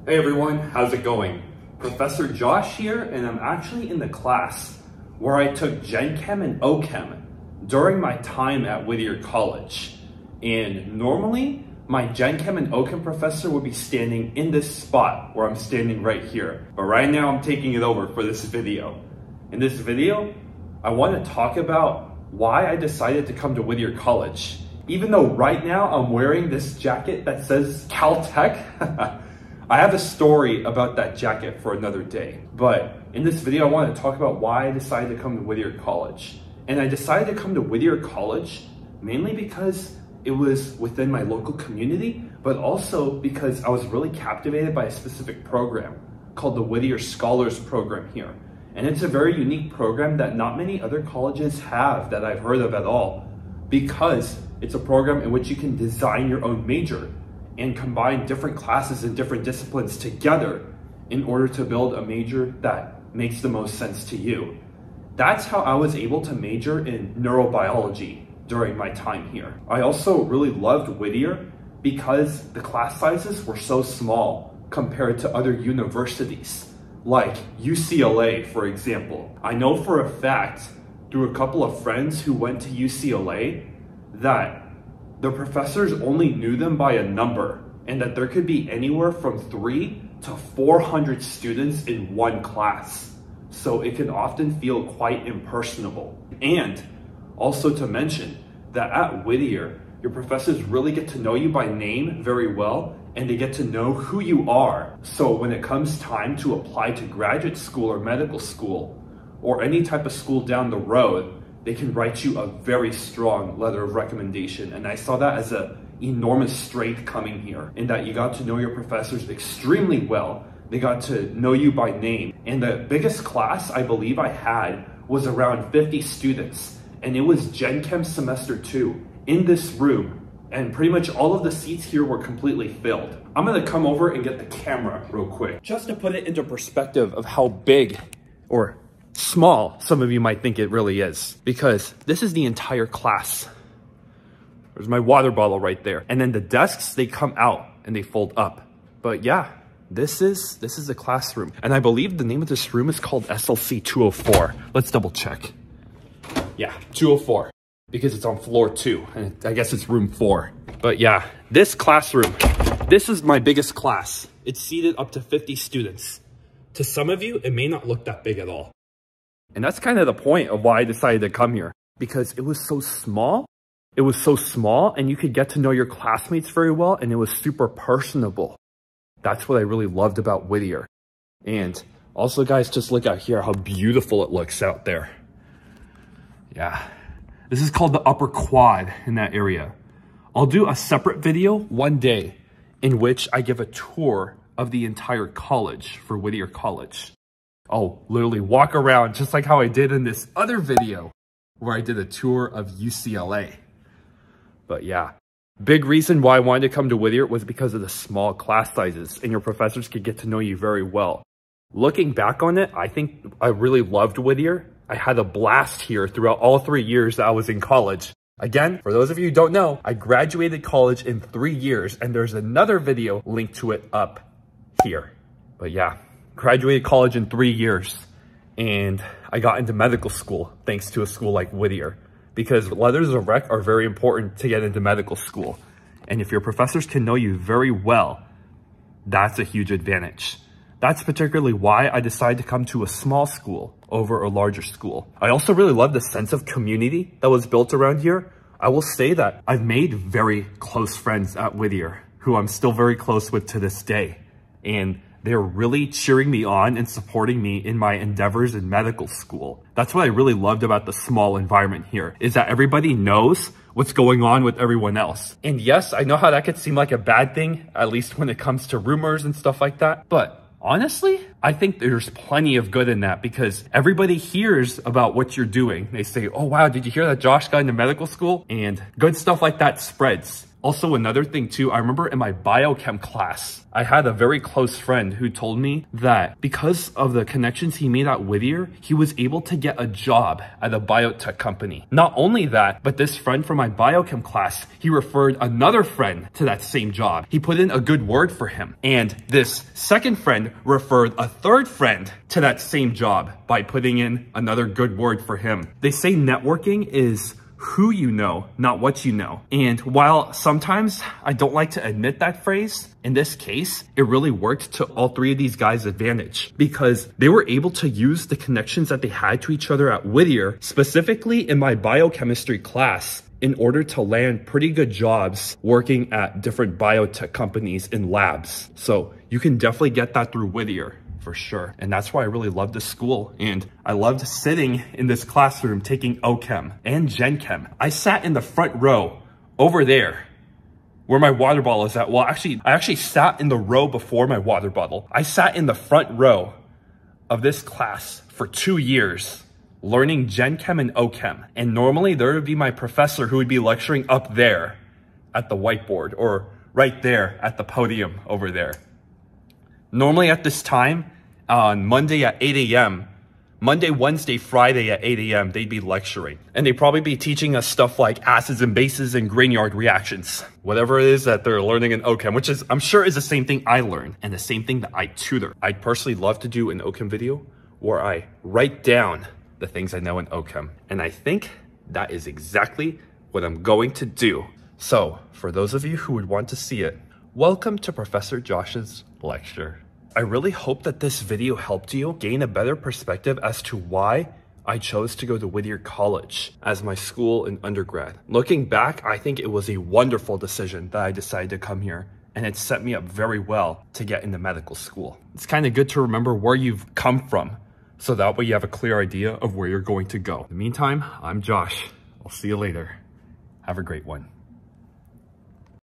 Hey everyone, how's it going? Professor Josh here, and I'm actually in the class where I took Gen Chem and OChem during my time at Whittier College. And normally, my Gen Chem and OChem professor would be standing in this spot where I'm standing right here. But right now I'm taking it over for this video. In this video, I want to talk about why I decided to come to Whittier College. Even though right now I'm wearing this jacket that says Caltech, I have a story about that jacket for another day. But in this video, I want to talk about why I decided to come to Whittier College. And I decided to come to Whittier College mainly because it was within my local community, but also because I was really captivated by a specific program called the Whittier Scholars Program here. And it's a very unique program that not many other colleges have that I've heard of at all, because it's a program in which you can design your own major and combine different classes and different disciplines together in order to build a major that makes the most sense to you. That's how I was able to major in neurobiology during my time here. I also really loved Whittier because the class sizes were so small compared to other universities, like UCLA, for example. I know for a fact, through a couple of friends who went to UCLA, that the professors only knew them by a number, and that there could be anywhere from 300 to 400 students in one class. So it can often feel quite impersonable. And also to mention that at Whittier, your professors really get to know you by name very well, and they get to know who you are. So when it comes time to apply to graduate school or medical school, or any type of school down the road, they can write you a very strong letter of recommendation. And I saw that as an enormous strength coming here, in that you got to know your professors extremely well. They got to know you by name. And the biggest class I believe I had was around 50 students. And it was Gen Chem semester 2 in this room. And pretty much all of the seats here were completely filled. I'm gonna come over and get the camera real quick, just to put it into perspective of how big or small some of you might think it really is, because this is the entire class. There's my water bottle right there, and then the desks, they come out and they fold up. But yeah, this is the classroom, and I believe the name of this room is called SLC 204. Let's double check. Yeah, 204, because it's on floor 2, and I guess it's room 4. But yeah, this classroom, this is my biggest class. It's seated up to 50 students. To some of you, it may not look that big at all. And that's kind of the point of why I decided to come here, because it was so small. It was so small, and you could get to know your classmates very well, and it was super personable. That's what I really loved about Whittier. And also, guys, just look out here how beautiful it looks out there. Yeah, this is called the upper quad in that area. I'll do a separate video one day in which I give a tour of the entire college for Whittier College. I'll literally walk around just like how I did in this other video where I did a tour of UCLA. But yeah, big reason why I wanted to come to Whittier was because of the small class sizes, and your professors could get to know you very well. Looking back on it, I think I really loved Whittier. I had a blast here throughout all 3 years that I was in college. Again, for those of you who don't know, I graduated college in 3 years, and there's another video linked to it up here. But yeah, graduated college in 3 years, and I got into medical school thanks to a school like Whittier, because letters of rec are very important to get into medical school. And if your professors can know you very well, that's a huge advantage. That's particularly why I decided to come to a small school over a larger school. I also really love the sense of community that was built around here. I will say that I've made very close friends at Whittier, who I'm still very close with to this day. And they're really cheering me on and supporting me in my endeavors in medical school. That's what I really loved about the small environment here, is that everybody knows what's going on with everyone else. And yes, I know how that could seem like a bad thing, at least when it comes to rumors and stuff like that. But honestly, I think there's plenty of good in that, because everybody hears about what you're doing. They say, oh wow, did you hear that Josh got into medical school? And good stuff like that spreads. Also, another thing too, I remember in my biochem class, I had a very close friend who told me that because of the connections he made at Whittier, he was able to get a job at a biotech company. Not only that, but this friend from my biochem class, he referred another friend to that same job. He put in a good word for him. And this second friend referred a third friend to that same job by putting in another good word for him. They say networking is who you know, not what you know. And while sometimes I don't like to admit that phrase, in this case, it really worked to all three of these guys' advantage because they were able to use the connections that they had to each other at Whittier, specifically in my biochemistry class, in order to land pretty good jobs working at different biotech companies in labs. So you can definitely get that through Whittier. For sure. And that's why I really loved this school. And I loved sitting in this classroom taking OChem and Gen Chem. I sat in the front row over there where my water bottle is at. Well, I actually sat in the row before my water bottle. I sat in the front row of this class for 2 years learning Gen Chem and OChem. And normally there would be my professor who would be lecturing up there at the whiteboard or right there at the podium over there. Normally at this time, on Monday at 8 a.m., Monday, Wednesday, Friday at 8 a.m., they'd be lecturing. And they'd probably be teaching us stuff like acids and bases and Grignard reactions. Whatever it is that they're learning in OChem, which is, I'm sure is the same thing I learned and the same thing that I tutor. I'd personally love to do an OChem video where I write down the things I know in OChem. And I think that is exactly what I'm going to do. So, for those of you who would want to see it, welcome to Professor Josh's lecture. I really hope that this video helped you gain a better perspective as to why I chose to go to Whittier College as my school in undergrad. Looking back, I think it was a wonderful decision that I decided to come here, and it set me up very well to get into medical school. It's kind of good to remember where you've come from, so that way you have a clear idea of where you're going to go. In the meantime, I'm Josh. I'll see you later. Have a great one.